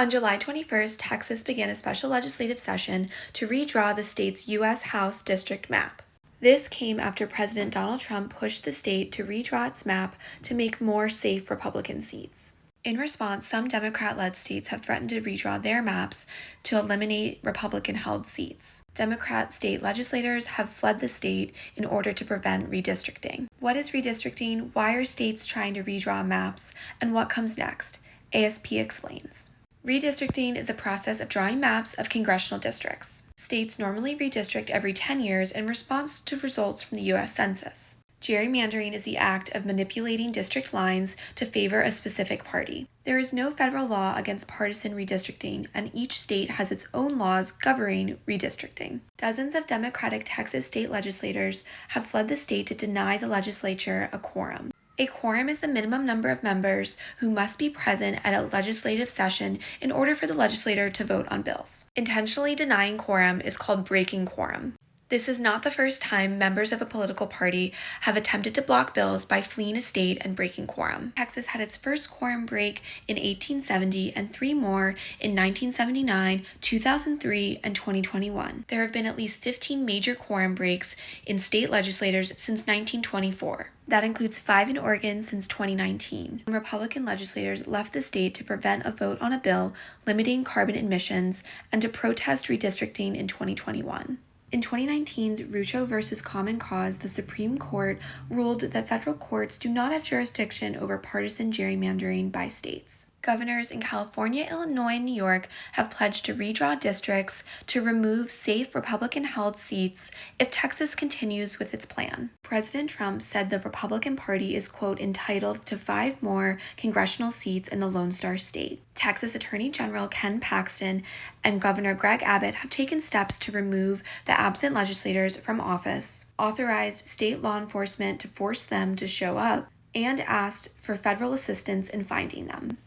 On July 21st, Texas began a special legislative session to redraw the state's U.S. House district map. This came after President Donald Trump pushed the state to redraw its map to make more safe Republican seats. In response, some Democrat-led states have threatened to redraw their maps to eliminate Republican-held seats. Democrat state legislators have fled the state in order to prevent redistricting. What is redistricting? Why are states trying to redraw maps? And what comes next? ASP explains. Redistricting is the process of drawing maps of congressional districts. States normally redistrict every 10 years in response to results from the U.S. Census. Gerrymandering is the act of manipulating district lines to favor a specific party. There is no federal law against partisan redistricting, and each state has its own laws governing redistricting. Dozens of Democratic Texas state legislators have fled the state to deny the legislature a quorum. A quorum is the minimum number of members who must be present at a legislative session in order for the legislator to vote on bills. Intentionally denying quorum is called breaking quorum. This is not the first time members of a political party have attempted to block bills by fleeing a state and breaking quorum. Texas had its first quorum break in 1870 and 3 more in 1979, 2003, and 2021. There have been at least 15 major quorum breaks in state legislatures since 1924. That includes 5 in Oregon since 2019. Republican legislators left the state to prevent a vote on a bill limiting carbon emissions and to protest redistricting in 2021. In 2019's Rucho v. Common Cause, the Supreme Court ruled that federal courts do not have jurisdiction over partisan gerrymandering by states. Governors in California, Illinois, and New York have pledged to redraw districts to remove safe Republican-held seats if Texas continues with its plan. President Trump said the Republican Party is, quote, entitled to 5 more congressional seats in the Lone Star State. Texas Attorney General Ken Paxton and Governor Greg Abbott have taken steps to remove the absent legislators from office, authorized state law enforcement to force them to show up, and asked for federal assistance in finding them.